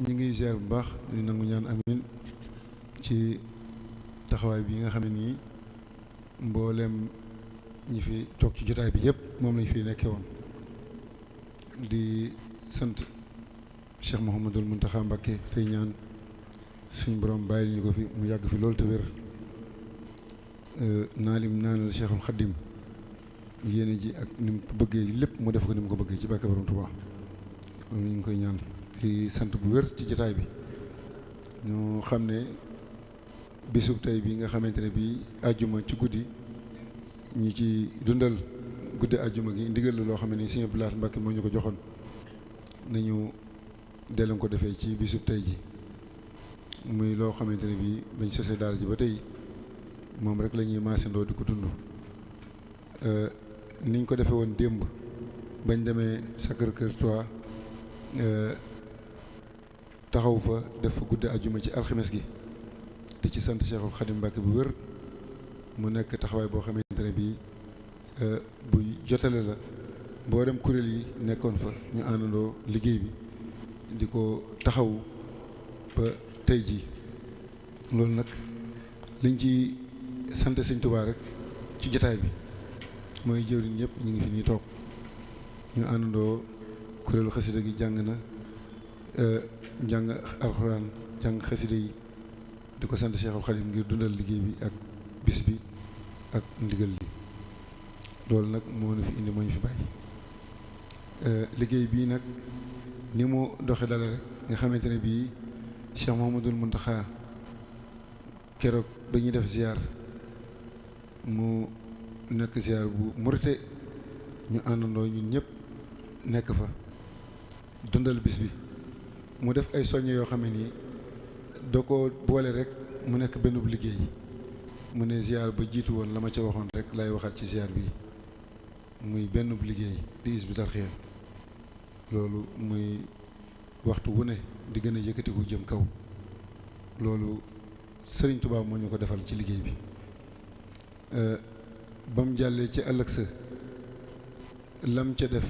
ñi ngi ziar bu baax di nangu ñaan amin ci taxawaay bi nga xam ne nii mboolem ñi fi toog ci jotaay bi yëpp moom lañ fi nekkee woon di sant Cheikh Mouhamadul Mountakha Mbacké tey ñaan suñ borom bàyyi ñu ko fi mu yàgg fi loolu te wér naalim naanal Cheikhul Khadim yéene ji ak ni mu ko bëggee lépp mu def ko ni mu ko bëggee ci barke borom Tuubaa ñu ngi koy ñaan di sant bu wér ci jotaay bi ñu xam ne bisub tey bi nga xamante ne bii àjjuma ci guddi ñi ci dundal guddi àjjuma gi ndigal la loo xam ne nii Sëñ Abdou Lahad Mbacké moo ñu ko joxoon nañu dellu ko defee ci bisub tey ji muy loo xamante ne bii bañ sosee daal ji ba tey moom rek la ñuy maasandoo di ko dund niñ ko defee woon démb bañ demee Sacré-Cœur 3 taxaw fa def fa guddi àjjuma ci alxames gi di ci sant Cheikhul Khadim Mbacké bu wér mu nekk taxawaay boo xamante ne bii buy jotale la boo dem kuréel yi nekkoon fa ñu àndandoo liggéey bi di ko taxawu ba tey jii loolu nag liñ ci sant Sëñ Tuubaa rek ci jotaay bi mooy jëwriñ ñëpp ñu ngi fi nii toog ñu àndandoo kuréelu xasida gi jàng na jàng alxuraan jàng xasida yi di ko sant Cheikhul Khadim ngir dundal liggéey bi ak bis bi ak ndigal li loolu nag moo ñu fi indi moo ñu fi bàyyi liggéey bii nag ni mu doxe dala rek nga xamante ne bii Cheikh Mouhamadoul Mountakha keroog ba ñuy def ziar mu nekk ziar bu murite ñu àndandoo ñun ñëpp nekk fa dundal bis bi mu def ay soññe yoo xam ne nii doo ko boole rek mu nekk benn bu liggéey mu ne ziar ba jiitu woon la ma ca waxoon rek lay waxaat ci ziar bi muy benn bu liggéey di Hizbut Tarqiyyah loolu muy waxtu wu ne di gën a yëkkatiku jëm kaw loolu Sëriñ Tuubaa moo ñu ko defal ci liggéey bi ba mu jàllee ci ëllëg sa lam ca def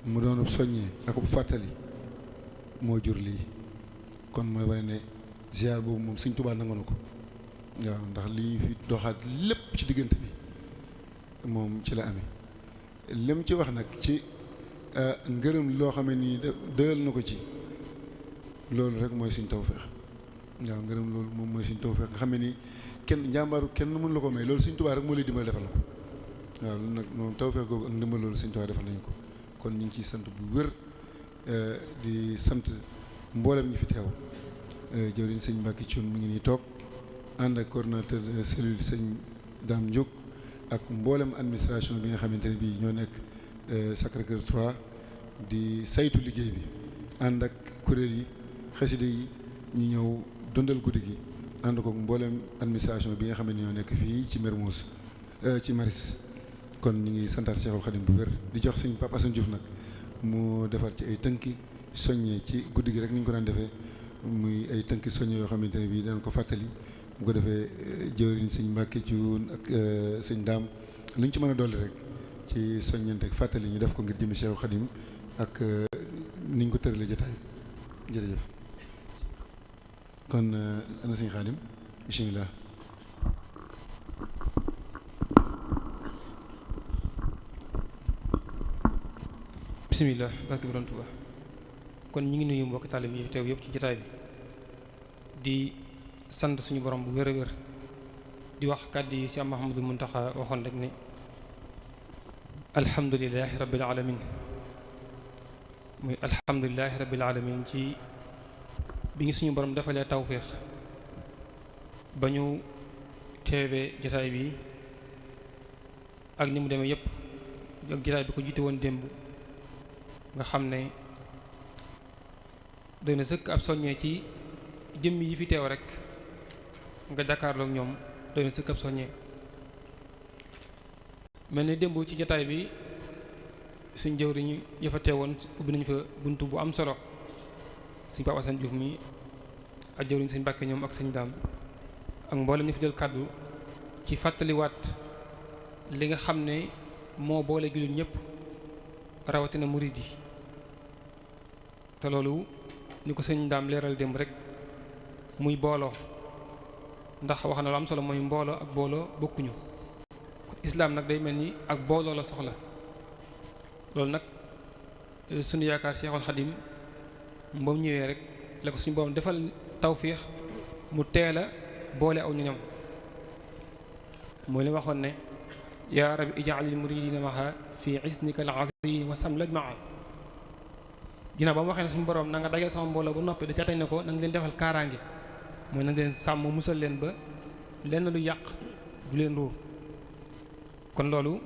mu doon soññee ak bu fàttali moo jur lii kon mooy wane ne ziar boobu moom Sëriñ Tuubaa nangu na ko waaw ndax lii fi doxaat lépp ci diggante bi moom ci la amee lim ci wax nag ci ngërëm loo xam ne nii dëgal na ko ci loolu rek mooy suñ tawfeex waaw ngërëm loolu moom mooy suñ tawfeex nga xam ne nii kenn njàmbaaru kenn mënu la ko may loolu Sëriñ Tuubaa rek moo lay dimbal defal la ko waaw loolu nag moom tawfeex googu ak ndimbal loolu Sëriñ Tuubaa defal nañu ko kon ñu ngi ciy sant bu wér di sant mboolem ñi fi teew jëwriñ sëñ Mbacké Thioune mi ngi nii toog ànd ak coordonnateur de cellule sëñ Dame Ndiog ak mboolem administration bi nga xamante ne bii ñoo nekk Sacré-Cœur 3 di saytu liggéey bi ànd ak kuréel yi xasida yi ñu ñëw dundal guddi gi ànd ko mboolem administration bi nga xam ne ñoo nekk fii ci Mermoz ci Maris kon ñu ngi santaat Cheikhul Khadim bu wér di jox sëñ Papa Assane Diouf nag mu defar ci ay tënki soññee ci guddi gi rek ni ñu ko daan defee muy ay tënki soññee yoo xamante ne bii danañ ko fàttali bu ko defee jëwriñ sëñ Mbacké Thioune ak sëñ Daam lu ñu ci mën a dolli rek ci soññante ak fàttali ñu def ko ngir jëmi Cheikhul Khadim ak ni ñu ko tëralee jotaay jërëjëf kon ana sëñ Khadim bismillah bismillah barke borom Tuubaa kon ñu ngi nuyu mbokki taalib yi teew yëpp ci jotaay bi di sant suñu borom bu wér a wér di wax kàddu yi Cheikh Mouhamadoul Mountakha waxoon rek ne alhamdulilahi rabbil alamin muy alhamdulilahi rabbil alamin ci bi ngi suñu borom defalee tawféex ba ñu teewee jotaay bi ak ni mu demee yëpp ak jotaay bi ko jiite woon démb nga xam ne doy na sëkk ab soññee ci jëmm yi fi teew rek nga jàkkaarloog ñoom doy na sëkk ab soññee mel ni démb ci jotaay bi suñ jëwriñ ya fa teewoon ubbi nañu fa bunt bu am solo suñ Papa Assane Diouf mi ak jëwriñ sëñ Mbacké ñoom ak sëñ Daam ak mboolem ni fi jël kàddu ci fàttaliwaat li nga xam ne moo boole jullit ñëpp rawatina murid yi te loolu ni ko sëñ daam leeral démb rek muy booloo ndax wax na lu am solo mooy mbooloo ak booloo bokkuñu islaam nag day mel ni ak booloo la soxla loolu nag suñu yaakaar Seexul Xadim ba mu ñëwee rek la ko suñu borom defal tawfiix mu teel a boole aw ñoñam mooy li waxoon ne yaa rabbi ij'alil muridina maha fi isnika al-azim wa samlaj maa ginnaaw ba mu waxee ne suñu borom na nga dajal sama mbooloo ba noppi da ca tey ne ko na nga leen defal kaaraange mooy na nga leen sàmm musal leen ba lenn lu yàq du leen ruur kon loolu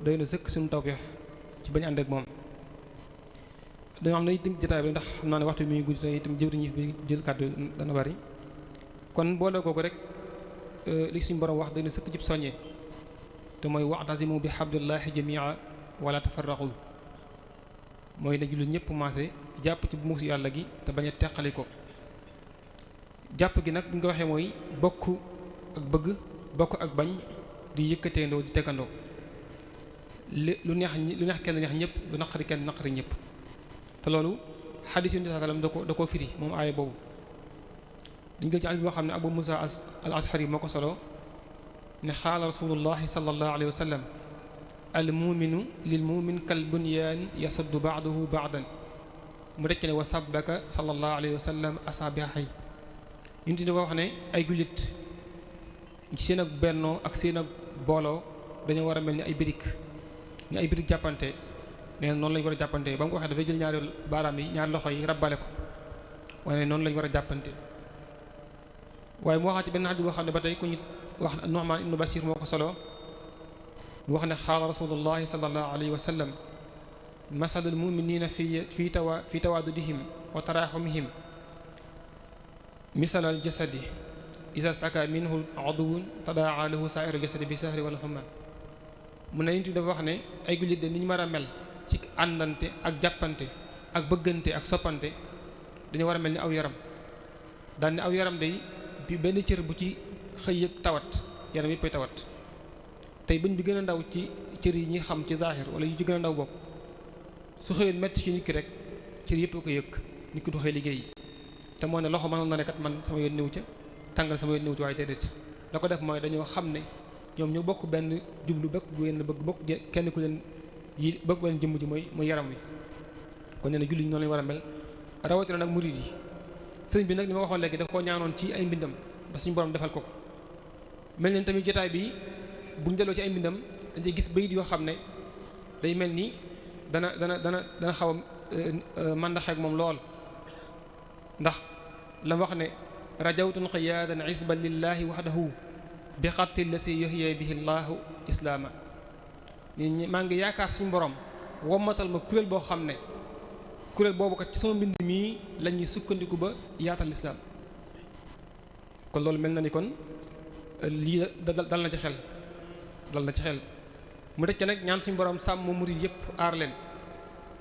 doy na sëkk suñu tawfiix ci bañ ànd ak moom dañoo xam ne itam jotaay bi ndax xam naa ne waxtu bi muy guddi te itam jëwriñ bi jël kàddu dana bari kon boole kooku rek li suñu borom wax doy na sëkk cib soññee te mooy wa'tasimu bi hablillahi jami'a wala tafarraqu mooy ne jullit ñëpp maase jàpp ci muusu yàlla gi te bañ a teqali ko jàpp gi nag bu ñu ko waxee mooy bokk ak bëgg bokk ak bañ di yëkkateendoo di tegandoo lu neex kenn neex ñëpp lu naqari kenn naqari ñëpp te loolu xadiis yu sallam da koo firi moom aaya boobu dañ ko ci hadis boo xam ne Abu Musa al-Ashari moo ko solo ne xaala rasulullahi sallallahu alayhi wa sallam al muminu lil mumin kal bunyaan yasuddu ba'duhu ba'dan mu rekk ne wa sabbaka sallallahu alayhi wa sallam asaabihi ñun ti wax ne ay jullit seen ak bennoo ak seen ak booloo dañoo war a mel ni ay birig ni ay birig jàppante nee na noonu lañu war a jàppante ba mu ko waxee dafay jël ñaari baaraam yi ñaari loxo yi rabbale ko waaye noonu lañu war a jàppante waaye mu waxaat ci benn hadith boo xam ne ba tey ku ñu wax Nu'man ibn Bashir moo ko solo mu wax ne xaala rasulullahi sallallahu alayhi wa sallam masalul muminina fi tawaadudihim wa taraxumihim misalal jasadi isa staka minhu aduwun tadaa lahu sairu jasadi bi sahri wala humma mu ne nit dafa wax ne ay jullit de ni ñu war a mel ci àndante ak jàppante ak bëggante ak soppante dañu war a mel ni aw yaram daal ne aw yaram day bi benn cër bu ci xëy yëg tawat yaram yëppay tawat tey bëñ bi gën a ndaw ci cër yi ñi xam ci zahir wala yu ci gën a ndaw bopp su xëyoon metti ci nit ki rek cër yëpp ko yëg nit ki du xëy liggéey te moo ne loxo mënoon na ne kat man sama yoon néew ca tàngal sama yoon néew ca waaye déedéet la ko def mooy dañoo xam ne ñoom ñoo bokk benn jublu bokk bu yenn bëgg bokk kenn ku leen yi bokk benn jëmm ji mooy yaram wi kon nee na julli noonu lañu war a mel rawatina nag murid yi sëriñ bi nag li ma waxoon léegi daf koo ñaanoon ci ay mbindam ba suñu borom defal ko ko mel neen tamit jotaay bi buñ delloo ci ay mbindam dañuy gis bayit yoo xam ne day mel ni dana xaw a màndaxeek moom lool ndax la wax ne rajawtun qiyaadan isban lillahi wahdahu bi xatti la si yuhyi bihi llahu islaama maa ngi yaakaar suñu borom wommatal ma kuréel boo xam ne kuréel boobu kat ci sama mbind mii la ñuy sukkandiku ba yaatal lislaam kon loolu mel na ni kon lii dal na ci xel mu teg ca nag ñaan suñu borom sàmm murid yëpp aar leen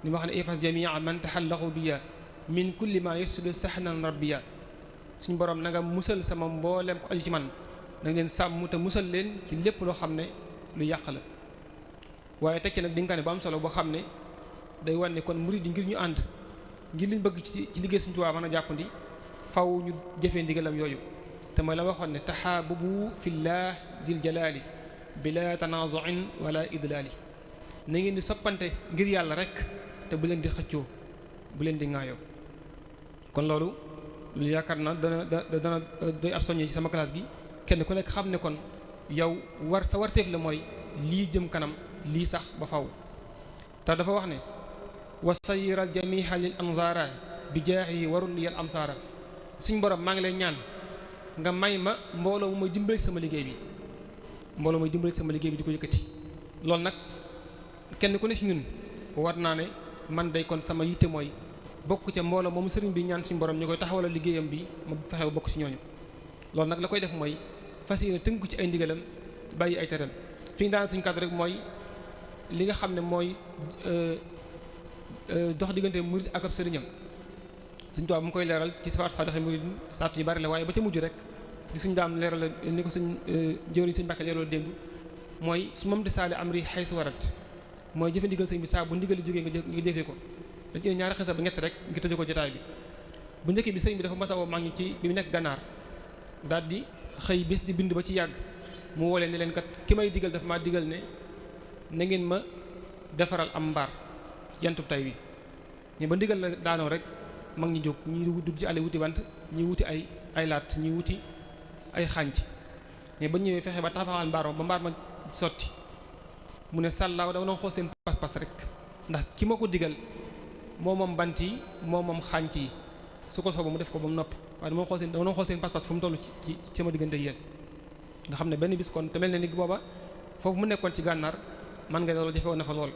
ni ma wax ne ifas jamia man taxallaqu biya min kulli ma yafsudu sahnan rabbiya suñu borom na nga musal sama mboolem ko aju ci man na nga leen sàmm te musal leen ci lépp loo xam ne lu yàq la waaye teg ca nag di nga ne ba am solo boo xam ne day wane ne kon murid yi ngir ñu ànd ngir liñ bëgg ci liggéey Sëriñ Tuubaa mën a jàppandi faw ñu jëfee ndigalam yooyu te mooy la waxoon ne taxaabubu fillah zil jalali bila tanazuin wala idlali na ngeen di soppante ngir yàlla rek te bu leen di xëccoo bu leen di ŋaayoo kon loolu lu yaakaar na dana doy ab soññee ci sama classe gi kenn ku nekk xam ne kon yow sa warteef la mooy lii jëm kanam lii sax ba faw te dafa wax ne wa sayyiral jamiha lil anzara bi jaahi warul liyal amsaara suñ borom maa ngi lay ñaan nga may ma mbooloo mu may dimbali sama liggéey bi mbooloo mooy dimbali sama liggéey bi di ko yëkkati loolu nag kenn ku ne ci ñun war naa ne man day kon sama yitte mooy bokk ca mbooloo moom sëriñ bi ñaan suñu borom ñu koy taxawal liggéeyam bi ma fexe bokk ci ñooñu loolu nag la koy def mooy fas yéene tënku ci ay ndigalam bàyyi ay teram fi ñu daan suñu kàddu rek mooy li nga xam ne mooy dox diggante murid ak ab sëriñam suñ tubaab mu koy leeral ci safaat fa doxe murid saatu yu bari la waaye ba ca mujj rek di suñ daam leeral ni ko suñ jëwriñ suñ Mbàkke leeral démb mooy su moom di saali am ri xay su warat mooy jëfe ndigal sëñ bi saa bu ndigal jógee nga jëfee ko dañ ci ñaari xisa ba ñett rek ngir tëje ko jotaay bi. bu njëkk bi sëñ bi dafa mas a woo mag ñi ci bi mu nekk gànnaar daal di xëy bis di bind ba ci yàgg mu woo leen ne leen kat ki may digal dafa maa digal ne na ngeen ma defaral am mbaar jantub tay wi ñu ba ndigal la daanoo rek mag ñi jóg ñi dugg ci àll wuti bant ñi wuti ay laat ñi wuti ay xànc mais ba ñëwee fexe ba taxawal mbaar ma ba mbaar ma sotti mu ne sàllaaw dama doon xool seen pas-pas rek ndax ki ma ko digal moo moom bant yi moo moom xànc yi su ko soobee mu def ko ba mu noppi waaye dama doon xool seen pas-pas fu mu toll ci sama diggante yéen nga xam ne benn bis kon te mel ne ni booba foofu mu nekkoon ci gànnaar man nga loolu jafewoon na fa lool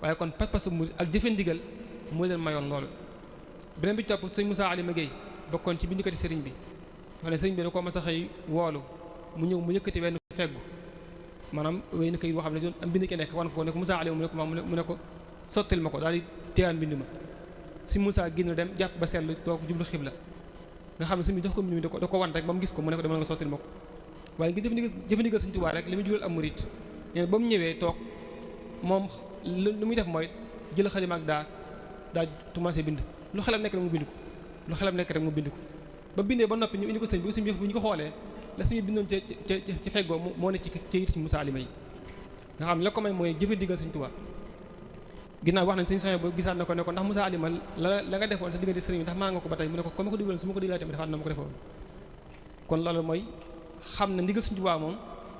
waaye kon pas-pas mu ak jëfe ndigal moo leen mayoon loolu. beneen bi topp sëñ Moussa Alima Gueye bokkoon ci bindikati sëriñ bi wax ne sëriñ bi da ko mas a xëy woolu mu ñëw mu yëkkati wenn feggu maanaam wéy na kayit boo xam ne doon am bind ki nekk wan ko ne ko Moussa Alima mu ne ko sottil ma ko daal di téyaan bind ma si Moussa génn dem jàpp ba seetlu toog jublu xibla nga xam ne sëñ bi jox ko mbind mi da ko wan rek ba mu gis ko mu ne ko demal nga sottil ma ko waaye ngir jëfandigal Sëriñ Tuubaa rek li mu jural am murit nee na ba mu ñëwee toog moom lu muy def mooy jël xalima ak daa commencé bind lu xelam nekk rek mu bind ko lu xelam nekk rek mu bind ko ba bindee ba noppi ñu indi ko sëñ bi sëñ bi bu ñu ko xoolee la sëñ bi bindoon ci feggoo moo ne ci it ci Moussa Alima yi nga xam ne la ko may mooy jëfandigal Sëriñ Tuubaa ginnaaw wax nañ sëñ soxna boobu gisaat na ko ne ko ndax Moussa Alima la nga defoon sa diggante sëriñ bi ndax maa nga ko ba tey mu ne ko comme ma ko digaloon su ma ko digalee tamit defaat na ma ko defoon kon loolu mooy xam ne ndigal Sëriñ Tuubaa moom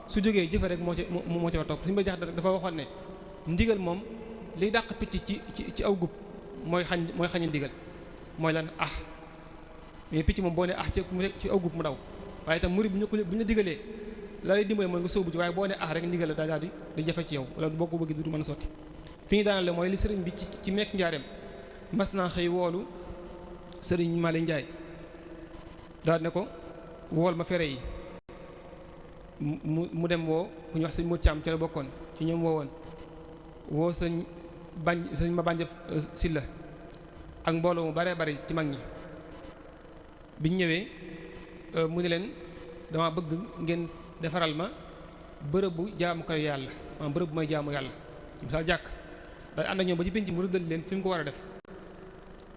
su jógee jëfe rek moo ci war topp suñu ba jax dafa waxoon ne ndigal moom liy dàq picc ci aw gub mooy xañ ndigal mooy lan mais picc moom boo ne ci aw gub mu daw waaye itam murid bu ñu la digalee la lay dimbale mooy nga sóobu ci waaye boo ne rek ndigal la daal di jafe ci yow wala boo ko bëggee du mën a sotti fi ñu daanale mooy li sëriñ bi ci nekk njaareem mas naa xëy woolu sëriñ Malick Ndiaye daal ne ko wool ma fere yi mu dem woo ku ñu wax sëñ Modou Thiam ci la bokkoon ci ñoom woowoon woo sëñ ma bànja Silla ak mbooloo mu baree bari ci mag ñi biñ ñëwee mu ne leen dama bëgg ngeen defaral ma bërëb bu jaamu ko yàlla maanaam bërëb bu may jaamu yàlla misaal jàkk day ànd ak ñoom ba ci penc mu rëddal leen fi mu ko war a def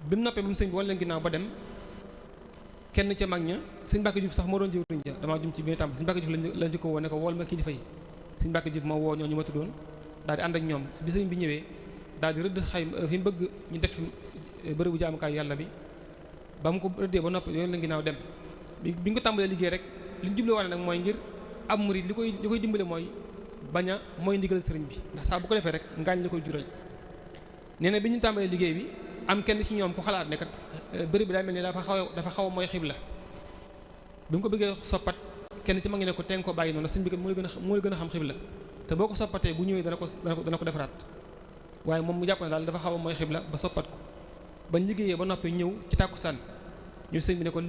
bi mu noppee ba mu sëñ bi wan leen ginnaaw ba dem kenn ca mag ña sëñ Mbàkke Juuf sax moo doon jëwriñ ja damaa jum ci biir tàmb sëñ Mbàkke Juuf la njëkko woo ne ko wool ma kilifa yi sëñ Mbàkke Juuf moo woo ñoo ñu ma tuddoon daal di ànd ak ñoom bi sëñ bi ñëwee daal di rëdd xay fi mu bëgg ñu def bërëbu jaamukaay yàlla bi ba mu ko rëddee ba noppi yoon la ginnaaw dem bi ñu ko tàmbalee liggéey rek li ñu jubloo wane nag mooy ngir am murid li koy dimbale mooy bañ a mooy ndigal sëriñ bi ndax saa bu ko defee rek ngaañ la koy jural nee na bi ñu tàmbalee liggéey bi am kenn ci ñoom ku xalaat ne kat bërëb bi daa mel ni dafa xaw a mooy xibla bi mu ko bëggee soppat kenn ci ma ngi ne ko te nga ko bàyyi noonu sëñ bi kat moo la gën a xam xibla te boo ko soppatee bu ñëwee dana ko defaraat waaye moom mu jàpp ne daal dafa xaw a mooy xibla ba soppat ko bañ liggéeyee ba noppi ñëw ci tàkkusaan ñu sëñ bi ne ko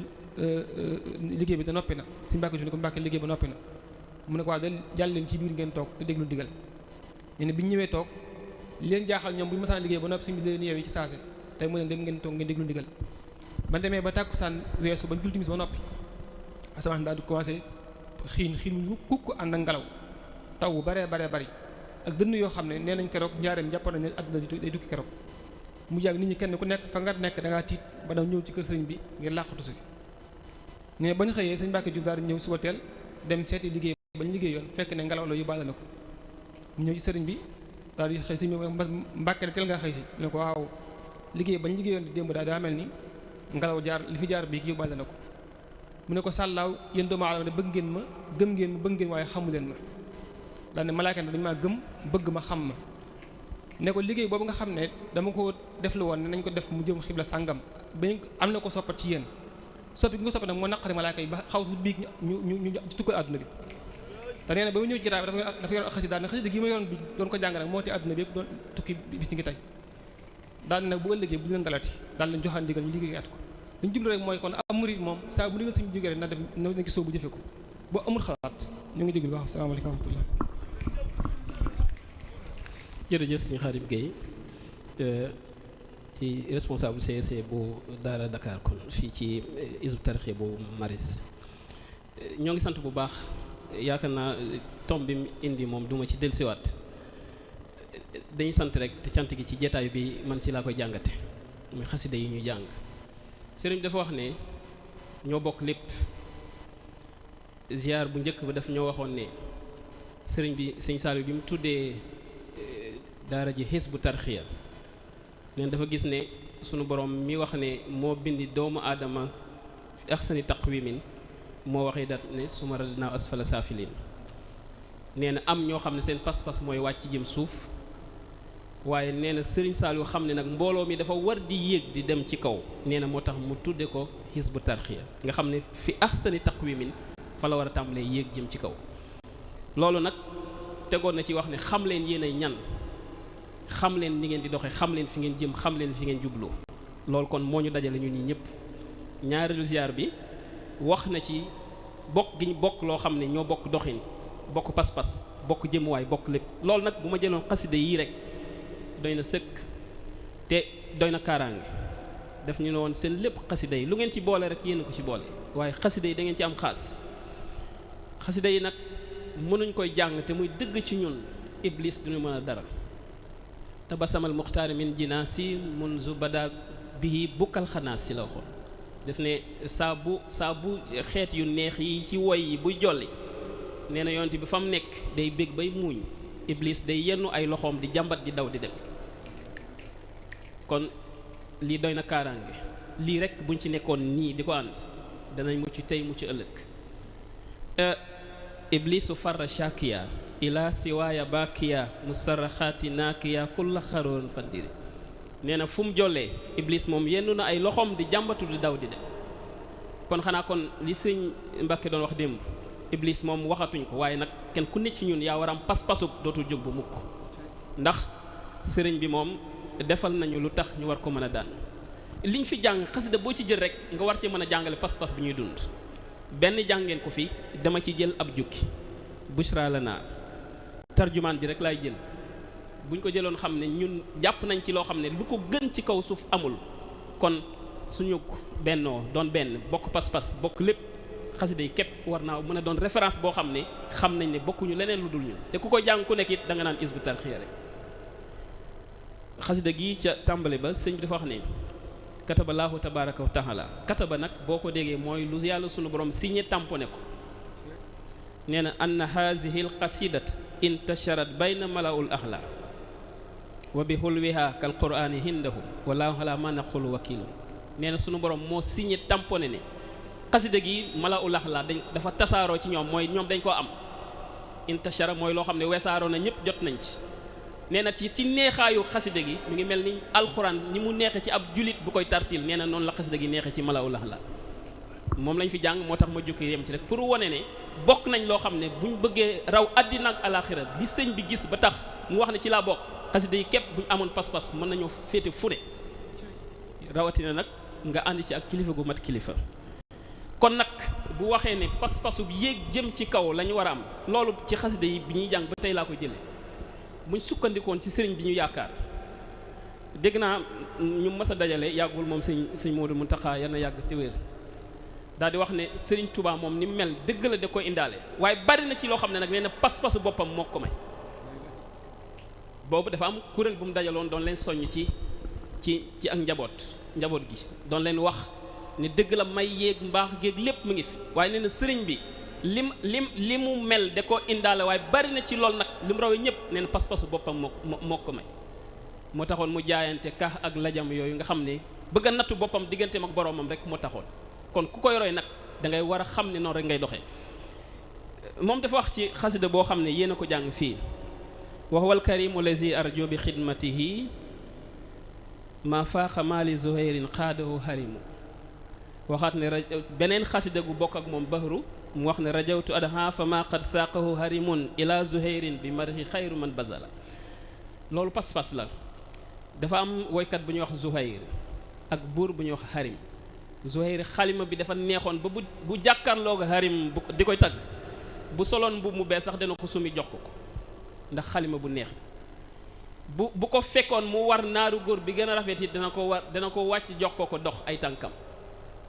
liggéey bi da noppi na suñu Mbàkke ne ko Mbàkke liggéey ba noppi na mu ne ko waaw da jàll leen ci biir ngeen toog te déglu digal ñu ne bi ñu ñëwee toog li leen jaaxal ñoom bu ñu mësaan liggéey ba noppi suñu bi leen yeewi ci saase tey mu leen dem ngeen toog ngeen déglu ndigal ba demee ba tàkkusaan weesu bañ jul timis ba noppi asamaan daal di commencé xiin wu kukk ànd ak ngelaw taw bu baree bari ak dënn yoo xam ne nee nañ keroog njaareem jàpp nañ ne àdduna day tukki keroog mu jàgg nit ñi kenn ku nekk fa nga nekk da ngaa tiit ba daw ñëw ci kër sëriñ bi ngir làqatu si fi ne bañ xëyee sëñ Mbàkke Juuf daal di ñëw suba teel dem seeti liggéey bañ liggéey yoon fekk ne ngelaw la yóbbaale na ko mu ñëw ci sëriñ bi daal di xëy sëñ bi Mbàkke ne teel ngaa xëy si ne ko waaw liggéey bañ liggéey yoon di démb daal daa mel ni ngelaw li fi jaar bii ki yóbbaale na ko mu ne ko sàllaaw yéen doomu aadama ne bëgg ngeen ma gëm ngeen ma bëgg ngeen waaye xamu leen ma daal ne malaaka ne dañu maa gëm bëgg ma xam ma ne ko liggéey boobu nga xam ne dama ko def lu woon ne nañ ko def mu jëm xibla sàngam ba am na ko soppat ci yéen soppi gi nga soppat nag moo naqari malaaka yi ba xaw su biig ñu tukkal àdduna bi te nee na ba mu ñëw ci jotaay bi dafa yoroon xasida daal ne xasida gi ma yoroon bi doon ko jàng nag moo te àdduna bi yëpp doon tukki bis ci ngi tey daal ne nag bu ëllëgee bu leen dalati daal leen joxaan ndigal ñu liggéey at ko li ñu jublu rek mooy kon am murid moom saa bu ndigal suñu jógee rek na def na gis soo bu jëfe ko boo amul xalaat ñu ngi déglu baax asalaamaaleykum wa rahmatullah jërëjëf sëñ Khadim Gueye ci responsable CEC bu Daara Dakar kon fii ci Hizbut Tarqiyyah bu Maris ñoo ngi sant bu baax yaakaar naa tomb bi mu indi moom duma ci dellusiwaat dañuy sant rek te cant gi ci jeetaay bi man ci laa koy jàngate muy xasida yi ñu jàng. sëriñ dafa wax ne ñoo bokk lépp. ziar bu njëkk ba daf ñoo waxoon ne sëriñ bi sëñ Saliou bi mu tuddee daara ji Hizbut Tarqiyyah neen dafa gis ne sunu borom mi wax ne moo bindi doomu aadama ahsani taqwimin moo waxee dat ne summa radadnaa asfala saafiliin nee na am ñoo xam ne seen pas-pas mooy wàcc jëm suuf waaye nee na sëriñ Saliou xam ne nag mbooloo mi dafa war di yéeg di dem ci kaw nee na moo tax mu tudde ko Hizbut Tarqiyyah nga xam ne fi ahsani taqwimin fa la war a tàmbalee yéeg jëm ci kaw. loolu nag tegoon na ci wax ne xam leen yéen ay ñan xam leen ni ngeen di doxee xam leen fi ngeen jëm xam leen fi ngeen jubloo loolu kon moo ñu dajale ñun ñi ñëpp. ñaareelu ziar bi wax na ci bokk gi ñu bokk loo xam ne ñoo bokk doxin bokk pas-pas bokk jëmuwaay bokk lépp loolu nag bu ma jëloon xasida yii rek doy na sëkk te doy na kaaraange daf ñu ne woon seen lépp xasida yi lu ngeen ci boole rek yéen ko ci boole waaye xasida yi da ngeen ci am xaas. xasida yi nag mënuñ koy jàng te muy dëgg ci ñun iblis duñu mën a dara tabasamal muxtaari min jinaasi munzu bada bihi bukkal xanaas si la waxoon daf ne saa bu xeet yu neex yi ci woy yi buy jolli nee na yonent bi fa mu nekk day bég bay muuñ iblis day yennu ay loxoom di jàmbat di daw di dem kon lii doy na kaaraange lii rek buñ ci nekkoon nii di ko ànd danañ mucc tey mucc ëllëg iblisu farra shakiya ila siwaaya bakiya musarraxaati naakiya kulla xaroon fandiri nee na fu mu jollee iblis moom yenn na ay loxoom di jàmbatu di daw di dem kon xanaa kon li sëñ Mbàkke doon wax démb iblis moom waxatuñ ko waaye nag kenn ku ne ci ñun yaa war am pas-pasub dootul jóg bu mukk ndax sëriñ bi moom defal nañu lu tax ñu war ko mën a daan liñ fi jàng xasida boo ci jël rek nga war ci mën a jàngale pas-pas bi ñuy dund benn jàngeen ko fi dama ci jël ab jukki bushra lana tarjumaan ji rek laay jël buñ ko jëloon xam ne ñun jàpp nañ ci loo xam ne lu ko gën ci kaw suuf amul kon suñu bennoo doon benn bokk pas-pas bokk lépp xasida yi képp war naa mën a doon référence boo xam ne xam nañ ne bokkuñu leneen lu dul ñun te ku ko jàng ku nekk it da nga naan Hizbut Tarqiyyah rek xasida gi ca tàmbali ba sëñ bi dafa wax ne kataba laahu tabaraka wa taala kataba nag boo ko déggee mooy lu yàlla sunu borom signé tamponné ko nee na anna hazihi l qasidat intasharat bayna malaul ahla wa bi hulwiha kal qur'ani hindahum wallahu ala ma naqulu wakilu nee na sunu borom moo signé tamponné ne xasida gi malaul ahla dafa tasaaroo ci ñoom mooy ñoom dañ koo am intashara mooy loo xam ne weesaaroo na ñëpp jot nañ ci nee na ci neexaayu xasida gi mi ngi mel ni alxuraan ni mu neexe ci ab julit bu koy tartil nee na noonu la xasida gi neexe ci malaul ahla moom lañ fi jàng moo tax ma jukki yem ci rek pour wane ne bokk nañ loo xam ne buñ bëggee raw àddina ak alaxira li sëñ bi gis ba tax mu wax ne ci laa bokk xasida yi képp buñ amoon pas-pas mën nañoo féete fu ne rawatina nag nga ànd ci ak kilifa gu mat kilifa kon nag bu waxee ne pas-pasu yéeg jëm ci kaw la ñu war a am loolu ci xasida yi bi ñuy jàng ba tey laa koy jëlee buñ sukkandikoon ci sëriñ bi ñu yaakaar dégg naa ñu mas a dajale yàggul moom sëñ Moodu Muntaxa yal na yàgg ci wér daal di wax ne sëriñ Touba moom ni mu mel dëgg la da koy indaale waaye bari na ci loo xam ne nag nee na pas-pasu boppam moo ko may boobu dafa am kuréel bu mu dajaloon doon leen soññ ci ak njaboot gi doon leen wax ne dëgg la may yéeg mbaax géeg lépp mu ngi fi waaye nee na sëriñ bi li mu mel da ko indaale waaye bari na ci lool nag li mu rawee ñëpp nee na pas-pasu boppam moo ko may moo taxoon mu jaayante kax ak lajam yooyu nga xam ne bëgg a nattu boppam digganteem ak boroomam rek moo taxoon kon ku koy roy nag da ngay war a xam ne noonu rek ngay doxee moom dafa wax ci xasida boo xam ne yéen a ko jàng fii wa huwa alkarimu lazi arjo bi xidmatihi ma faaxa maali zuhairin xaadahu harimu waxaat ne beneen xasida gu bokk ak moom bahru mu wax ne rajawtu adha fa ma qad saaqahu harimun ila zuhairin bi marhi xayru man bazala loolu pas-pas la dafa am woykat bu ñuy wax zuhair ak buur bu ñuy wax harim zuhair xalima bi dafa neexoon ba bu jàkkaarloog harim di koy tagg bu soloon bu mu bees sax dana ko sumi jox ko ndax xalima bu neex bu ko fekkoon mu war naaru góor bi gën a rafet it dana ko wàcc jox ko dox ay tànkam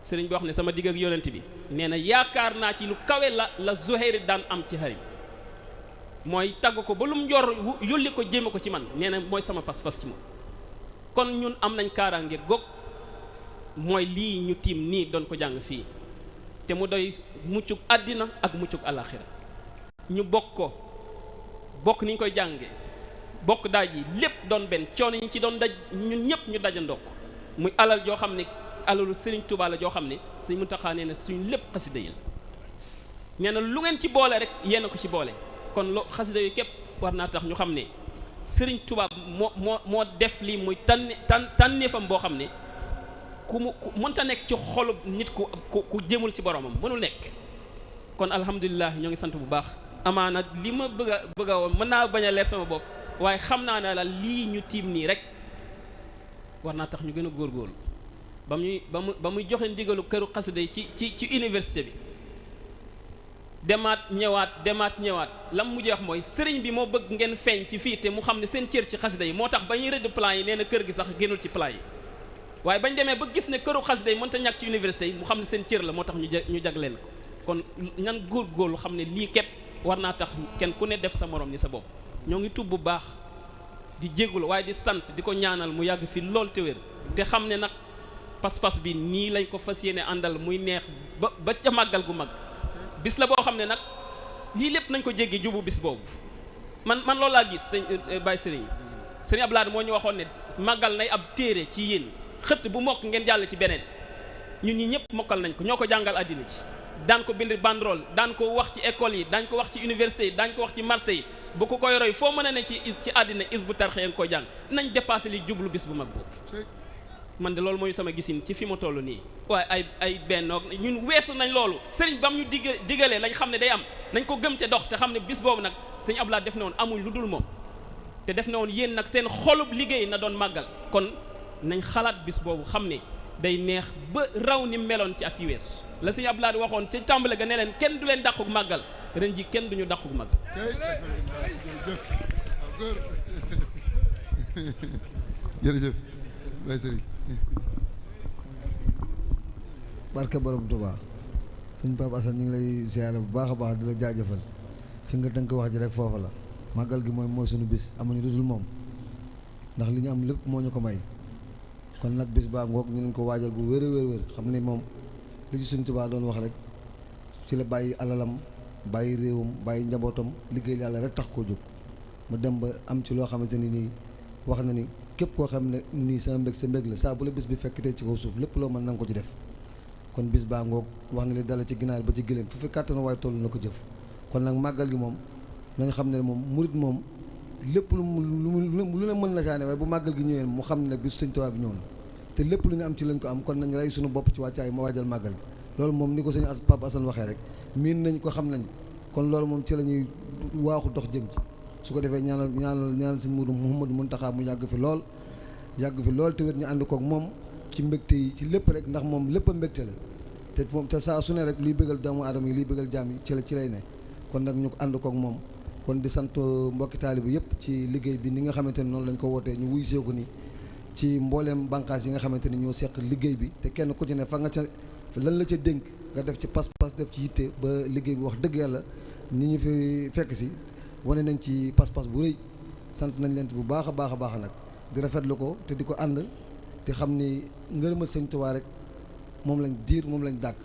sëriñ bi wax ne sama digg ak yonent bi nee na yaakaar naa ci lu kawe la Zuhayr daan am ci harim mooy tagg ko ba lu mu njor yulli ko jéeme ko ci man nee na mooy sama pas-pas ci moom kon ñun am nañ kaaraange gog mooy lii ñu tiim nii doon ko jàng fii te mu doy muccug àddina ak muccug alaxira ñu bokk ni ñu koy jànge bokk daaj yi lépp doon benn coono yi ci doon daj ñun ñëpp ñu dajandoo ko muy alal joo xam ne alalu Sëriñ Tuubaa la joo xam ne Sëriñ Muntaxaa nee na suñ lépp xasida yi la nee na lu ngeen ci boole rek yéen a ko ci boole kon xasida yu képp war naa tax ñu xam ne Sëriñ Tuubaa moo def lii muy tànneefam boo xam ne ku mënta nekk ci xolub nit ku jëmul ci boromam mënul nekk kon alhamdulilah ñoo ngi sant bu baax amaana li ma bëgg a mën naa bañ a leer sama bopp waaye xam naa ne la lii ñu tiim nii rek war naa tax ñu gën a góorgóorlu ba muy joxe ndigalu këru xasida yi ci université bi demaat ñëwaat lam mujjee wax mooy sëriñ bi moo bëgg ngeen feeñ ci fii te mu xam ne seen cër ci xasida yi moo tax ba ñuy rëdd plan yi nee na kër gi sax génnul ci plan yi waaye bañ demee ba gis ne këru xasida yi mënta ñàkk ci université yi mu xam ne seen cër la moo tax ñu jagleen ko kon ñan góorgóorlu xam ne lii képp war naa tax kenn ku ne def sa morom ni sa bopp ñoo ngi tub bu baax di jégalu waaye di sant di ko ñaanal mu yàgg fi lool te wér te xam ne nag pas-pas bi nii lañ ko fas yéene àndal muy neex ba ca màggal gu mag bis la boo xam ne nag lii lépp nañ ko jéggi jubu bis boobu man loolu laa gis sëñ Baye Sëriñ Abdoulaye moo ñu waxoon ne màggal nay ab téere ci yéen xëtt bu mokk ngeen jàll ci beneen ñun ñi ñëpp mokkal nañ ko ñoo ko jàngal àddina ci daan ko bind banderole daan ko wax ci école yi daan ko wax ci université yi daan ko wax ci marché yi bu ko koy roy foo mën a ne ci àddina Hizbut Tarqiyyah nga koy jàng nañ dépassé li jublu bis bu mag boobu man de loolu mooy sama gisin ci fi ma toll nii waaye ay bennoog ñun weesu nañ loolu sëriñ bam ñu digalee lañ xam ne day am nañ ko gëm te dox te xam ne bis boobu nag sëñ Abdoulaye def na woon amuñ lu dul moom te def na woon yéen nag seen xolub liggéey na doon màggal kon nañ xalaat bis boobu xam ne day neex ba raw ni meloon ci at yu weesu la sëñ Abdoulaye waxoon ci tàmbale ga ne leen kenn du leen dàquk màggal ren ji kenn duñu dàquk màggal jërëjëf Baye Serigne barke borom Touba sëñ Pape Assane ñu ngi lay siyaare bu baax a baax di la jaajëfal fi nga tënk wax ji rek foofu la màggal gi mooy sunu bis amuñu lu dul moom ndax li ñu am lépp moo ñu ko may kon nag bis baa ngoog ñu ngi ko waajal bu wér xam ne moom li ci suñ Touba doon wax rek ci la bàyyi alalam bàyyi réewam bàyyi njabootam liggéey yàlla rek tax koo jóg mu dem ba am ci loo xamante ni nii wax na ni képp koo xam ne nii sama mbég sa mbég la saa bu la bis bi fekkitee ci kaw suuf lépp loo mën na nga ko ci def kon bis baa ngoog wax na li dala ci ginaar ba ci gëléem fu fi kàttana waaye toll na ko jëf kon nag màggal gi moom nañu xam ne moom murit moom lépp lu ne mën la saane waaye bu màggal gi ñëwee mu xam ne nag bis Sëñ Tuubaa bi ñëw na te lépp lu ñu am ci lañ ko am kon nañ rey suñu bopp ci wàccaay ma waajal màggal gi loolu moom ni ko sëñ Pape Assane waxee rek miin nañ ko xam nañ ko kon loolu moom ci la ñuy waaxu dox jëm ci su ko defee ñaanal sëñ Mouhamadou Mountakha mu yàgg fi lool te wér ñu ànd koog moom ci mbégte yi ci lépp rek ndax moom lépp a mbégte la te moom te saa su ne rek luy bëggal doomu aadama yi luy bëggal jaam yi ci lay ne kon nag ñu ko ànd koog moom kon di sant mbokki taalibe yëpp ci liggéey bi ni nga xamante ni noonu lañ ko wootee ñu wuy seeku ni ci mbooleem bànqaas yi nga xamante ni ñoo seq liggéey bi te kenn ku ci ne fa nga ca lan la ca dénk nga def ci pas-pas def ci yitte ba liggéey bi wax dëgg yàlla ni ñu fi fekk si wane nañ ci pas-pas bu rëy sant nañ leen bu baax a baax a baax nag di rafetlu ko te di ko ànd te xam ni ngërëmal Sëñ Tuubaa rek moom lañ diir moom lañ dàkk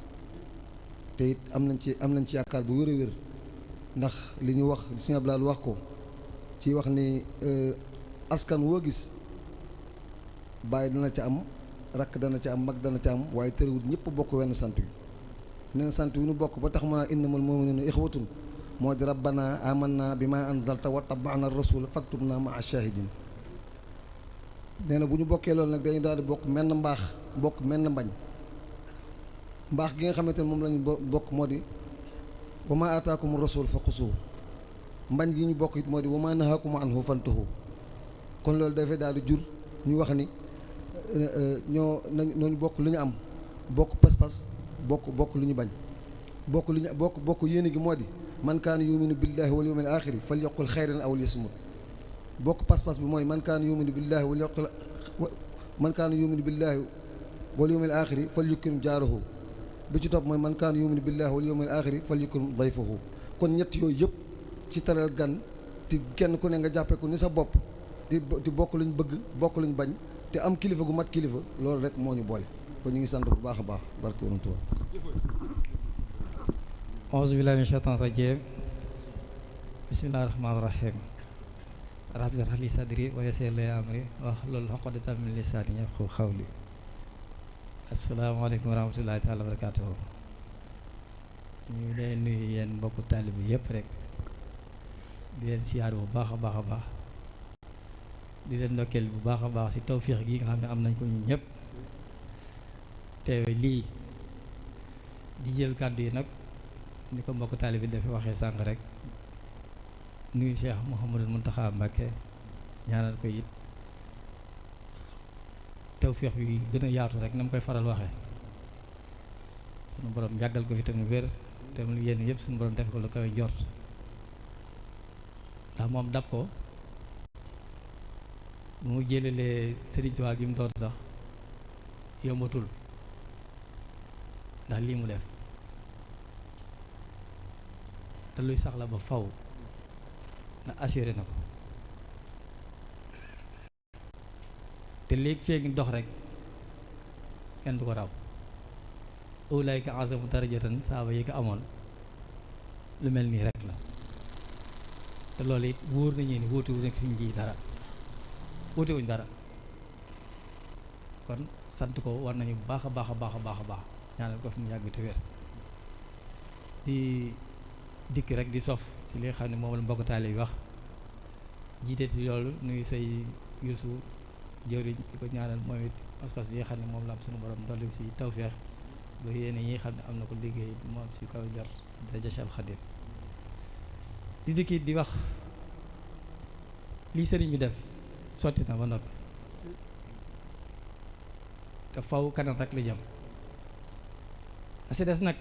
te it am nañ ci yaakaar bu wér a wér ndax li ñu wax Sëñ Abdoulaye wax ko ci wax ni askan woo gis bàyyi dana ca am rakk dana ca am mag dana ca am waaye tëriwut ñëpp bokk wenn sant wi neen sant wi nu bokk ba tax mu naa innamal mu'minuuna ixwatun moo di rabbana amanna bi ma anzalta wa tabaana rasul faktubna maa shahidin nee na bu ñu bokkee loolu nag dañu daal di bokk menn mbaax bokk menn mbañ mbaax gi nga xamante ne moom lañu bokk moo di wa ma ataakum rasul fa xusuhu mbañ gi ñu bokk it moo di wa ma nahaakum anhu fantahu kon loolu dafay daal di jur ñu wax ni ñooñu bokk lu ñu am bokk pas-pas bokk lu ñu bañ bokk yéene gi moo di man kaana yuminu billahi wal yawmil axiri fal yaqul xayran aw liyasmut bokk pas-pas bi mooy man kaana yuminu billahi wal yawmil axiri fal yukrim jaarahu bi ci topp mooy man kaana yuminu billahi wal yawmil axiri fal yukrim dayfahu kon ñett yooyu yëpp ci taral gan te kenn ku ne nga jàppee ko ni sa bopp di bokk luñ bëgg bokk luñ bañ te am kilifa gu mat kilifa loolu rek moo ñu boole kon ñu ngi sant bu baax a baax barke Borom Tuubaa. auzu billaahi mina shaytaani rajiim bismillaahi rahmaani rahiim rabbi shrah li sadri wa yassir li amri wahlul uqdatan min lisaani yafqahu qawli. asalaamaaleykum wa rahmatulaahi taala wa barakaatuhu. ñu leen nuyu yéen mbokku taalib bi yëpp rek di leen siyaar bu baax a baax a baax di leen ndokkeel bu baax a baax ci tawfiix gi nga xam ne am nañ ko ñun ñëpp teewe lii di jël kàddu yi nag ni ko mbokku taalib bi dafa waxee sànq rek nuyu Cheikh Mouhamadul Mountakha Mbacké ñaanal ko it tawfiix bi gën a yaatu rek na mu koy faral waxee sunu borom yàggal ko fi tamit wér te mu yéen yëpp suñu borom def ko lu koy jort ndax moom dab ko bu mu jëlelee Sëriñ Tuubaa gi mu doon sax yombatul ndax lii mu def te luy sax la ba faw na assuré na ko te léegi fee ngi dox rek kenn du ko raw ulaayka azamu darajatan saaba yi ko amoon lu mel nii rek la te loolu it wóor nañu ni wuute wu nekk suñu ji dara wuute wuñ dara kon sant ko war nañu bu baax a baax a baax a baax a baax ñaanal ko fi mu yàgg te wér di dikk rek di sof ci li nga xam ne moom la mbokk taale yi wax jiite ci loolu nuyu say yusu jëwriñ di ko ñaanal mooy it pas-pas bi nga xam ne moom la am suñu borom dolli ci tawfeex ba yéen yi xam ne am na ko liggéey moom ci kaw jar dajachal Xadim di dikki di wax lii sëriñ bi def sotti na ba noppi te faw kanam rek la jëm asi des nag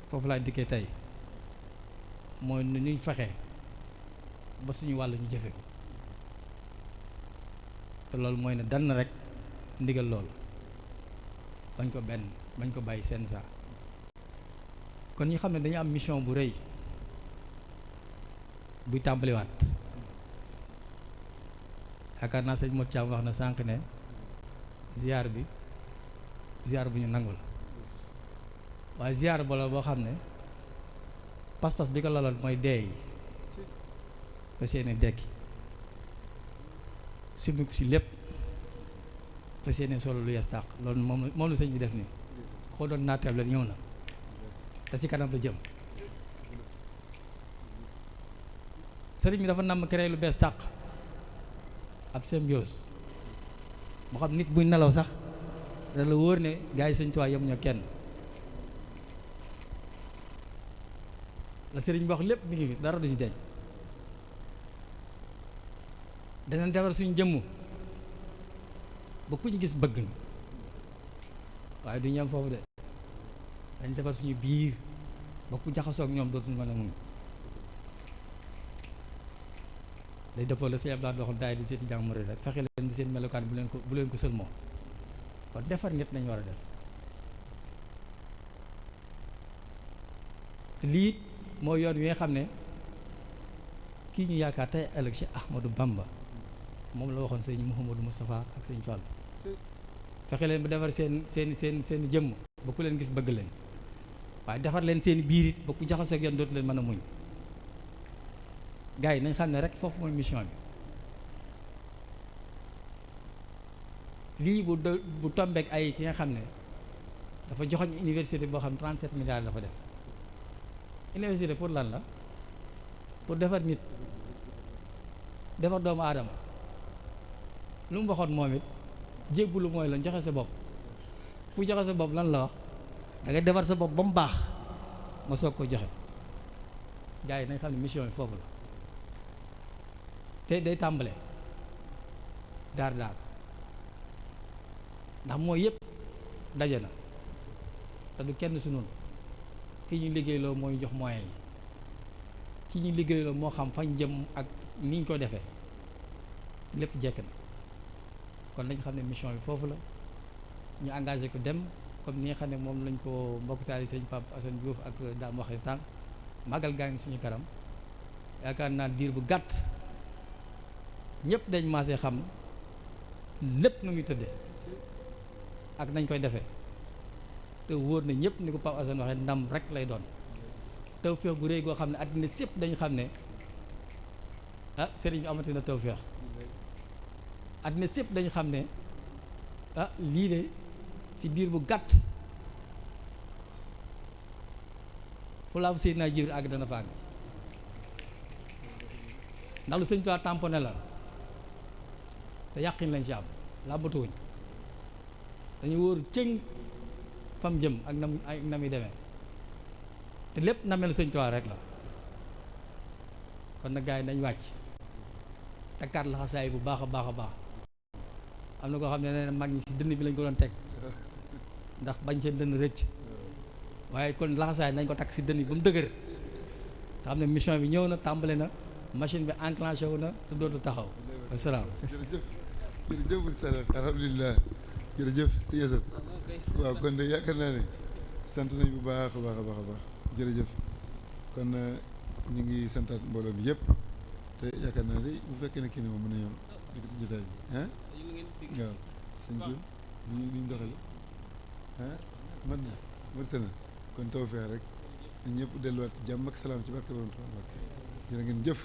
foofu laa dikkee tey mooy nu ñuy fexe ba suñu wàll ñu jëfe ko te loolu mooy ne dan na rek ndigal loolu bañ ko benn bañ ko bàyyi seen saa kon ñu xam ne dañu am mission bu rëy buy tàmbaliwaat yaakaar naa sëñ Modou Thiam wax na sànq ne ziar bi ziar bu ñu nangul waaye ziar bolo boo xam ne pas-pas bi ko laloon mooy deey fa seeni dekki summiku si lépp fa seeni solo lu yes tàq loolu moom la sëñ bi def nii xoo doon naateeb la ñëw na te si kanam la jëm sëriñ bi dafa namm créé lu bees tàq ab symbiose boo xam nit buy nelaw sax da la wóor ne gars yi sëñ Tuubaa yemuñu kenn la sëriñ bi wax lépp mi ngi fi dara du si deñ danañ defar suñu jëmm ba ku ñu gis bëgg na waaye du ñam foofu de dañ defar suñu biir ba ku jaxasoo ak ñoom dootuñu mën a muñ day dëppoo la sëñ Abdoulaye waxoon daay di seeti jàmm rek fexe leen bi seen melokaan bu leen ko sëlmoo kon defar ñett nañ war a def te lii mooy yoon wi nga xam ne kii ñu yaakaar tey ëllëg Cheikh Ahmadou Bamba moom la waxoon sëñ Mouhamadou Moustapha ak sëñ Fall fexe leen ba defar seen jëmm ba ku leen gis bëgg leen waaye defar leen seen biir it ba ku jaxasoo ak yoon dootu leen mën a muñ gars yi nañ xam ne rek foofu mooy mission bi lii bu tombeek ay ki nga xam ne dafa joxoñ université boo xam 37 milliards dafa def université pour lan la pour defar nit defar doomu aadama lu mu waxoon moom it jébbulu mooy lan joxe sa bopp ku joxe sa bopp lan la wax da ngay defar sa bopp ba mu baax nga soog ko joxe gars yi nañ xam ne mission bi foofu la te day tàmbale daar ndax mooy yëpp daje na te du kenn su noonu ki ñu liggéeyloo mooy jox moyens yi ki ñu liggéeyloo moo xam fañ jëm ak ni ñu ko defee lépp jekk na kon nañ xam ne mission bi foofu la ñu engagé ko dem comme ni nga xam ne moom lañ ko mbokk taali sëñ Pape Assane Diouf ak daam waxee sànq màggal gaa ngi suñu kanam yaakaar naa diir bu gàtt ñëpp dañ maasee xam lépp nu muy tëddee ak nañ koy defee te wóor na ñëpp ni ko Pape Assane waxee ndam rek lay doon tawféex gu rëy goo xam ne àddina sépp dañu xam ne ah sëriñ bi amati na tawféex àddina sépp dañu xam ne ah lii de ci biir bu gàtt fu laa Seydina Jibril àgg dana fa àgg ndax lu sëñ Tuubaa tamponné la te yàqin lañ ci am làmbatuwuñ dañu wóor cëng fam jëm ak na muy demee te lépp na mel sëñ Tuubaa rek la kon nag gars yi nañ wàcc takkaat laxasaay bu baax a baax a baax am na koo xam ne nee na mag ñi ci dënn bi lañ ko doon teg ndax bañ seen dënn rëcc waaye kon laxasaay nañ ko takk ci dënn bi ba mu dëgër te xam ne mission bi ñëw na tàmbale na machine bi enclenché wu na te dootu taxaw asalaam. jërëjëf Salat alhamdulilah jërëjëf si Yasal waaw kon de yaakaar naa ne sant nañ bu baax a baax a baax a baax jërëjëf kon ñu ngi santaat mbooloo bi yëpp te yaakaar naa ne bu fekkee ne kii ne moom mën nañoo yëkkati jotaay bi ah waaw sëñ Diouf ñu doxale ah man na wërte na kon tawfeex rek na ñëpp delluwaat ci jàmm ak salaam ci barke borom Tuubaa Mbàkke jërë ngeen jëf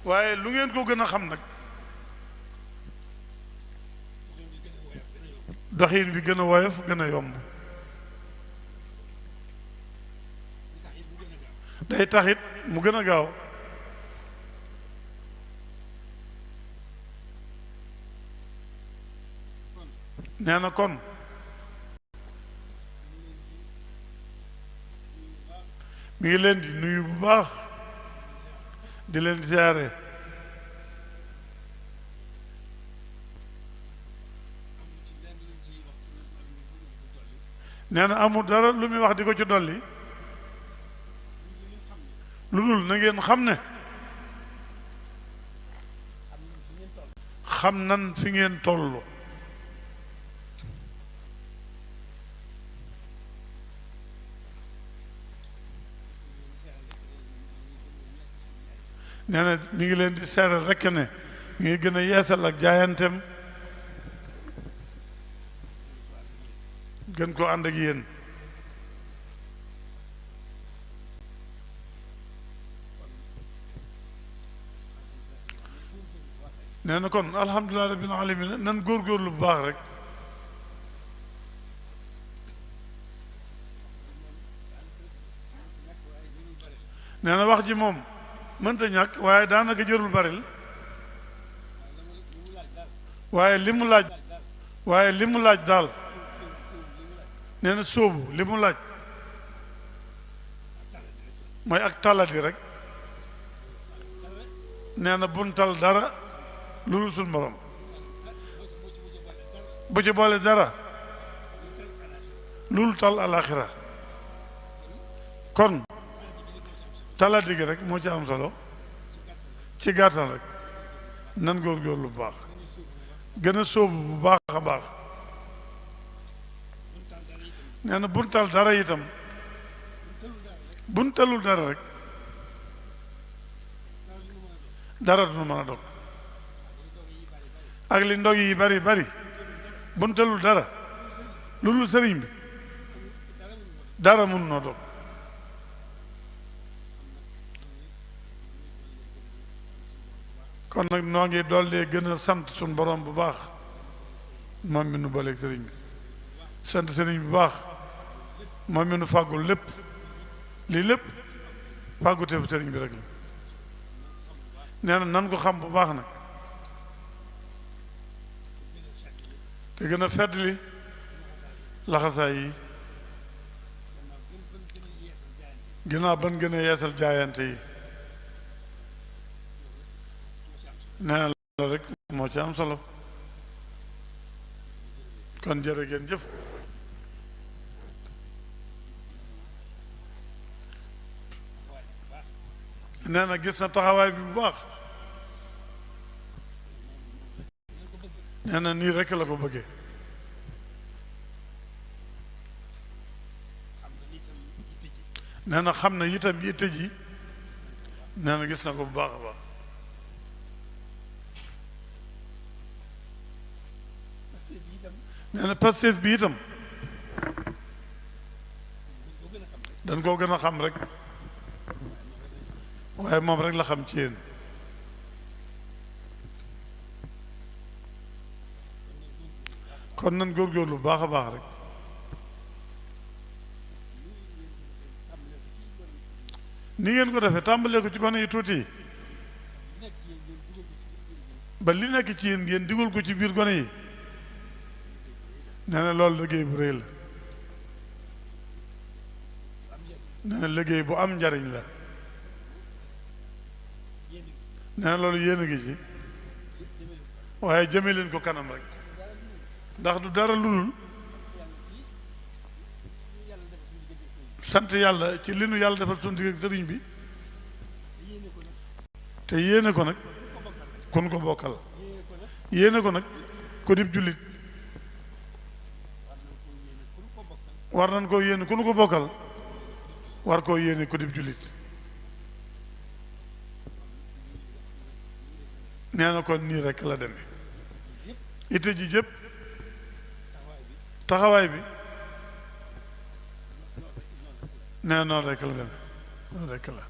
waaye lu ngeen ko gën a xam nag doxin bi gën a woyof gën a yomb day taxit mu gën a gaaw nee na kon mi ngi leen di nuyu bu baax di leen ziare nee na amul dara lu muy wax di ko ci dolli lu dul na ngeen xam ne xam nan fi ngeen toll nee na mi ngi leen di seeral rekk ne mi ngi gën a yeesal ak jaayantem gën koo ànd ak yéen nee na kon alhamdulilah rabbil alamin nan góorgóorlu bu baax rek nee na wax ji moom mënta ñàkk waaye daanaka jërul baril waaye li mu laaj daal nee na sóobu li mu laaj mooy ak tàlladi rek nee na buntal dara lu dul sul morom bu ci boole dara lu dul tal alaxira kon tàlladi gi rek moo ci am solo ci gàttal rek nan góorgóorlu bu baax gën a sóobu bu baax a baax nee na buntal dara itam buntalul dara rek dara du nu mën a dog ak li ndog yi bari bari buntalul dara lu dul sëriñ bi dara mun noo dog kon nag noo ngi dollee gën a sant suñ borom bu baax moom mi nu booleeg sëriñ bi sant sëriñ bu baax moom mi nu fàggul lépp lii lépp fàggute bu sëriñ bi rek la nee na nan ko xam bu baax nag te gën a feddli laxasaay yi ginnaaw ban gën a yeesal jaayante yi nee na la rek moo ci am solo kon jërë ngeen jëf nee na gis na taxawaay bi bu baax nee na nii rekk la ko bëggee nee na xam na itam yitte ji nee na gis na ko bu baax a baax nee na Pastef bi itam dañ koo gën a xam rek waaye moom rek la xam ci yéen kon nan góorgóorlu bu baax a baax rek ni ngeen ko defee tàmbalee ko ci gone yi tuuti yi ba li nekk ci yéen ngeen digal ko ci biir gone yi nee na loolu liggéey bu rëy la nee na liggéey bu am njariñ la nee na loolu yéen a ngi ci waaye jëme leen ko kanam rek ndax du dara lu dul sant yàlla ci li nu yàlla defal suñu digg ak sëriñ bi te yéene ko nag kun ko bokkal yéene ko nag ko dib jullit war nañ koo yéene ku nu ko bokkal war koo yéene ko dib jullit nee na kon nii rekk la demee ite ji jëpp taxawaay bi nee noonu rekk la demee noonu rekk la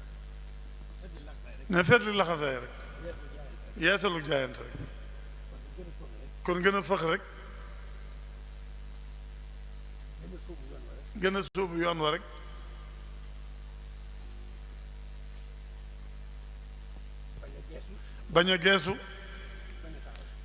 ne feet li laxasaay rek yeesalu jaayante rek kon gën a fëx rek gën a sóobu yoon wa rek bañ a geesu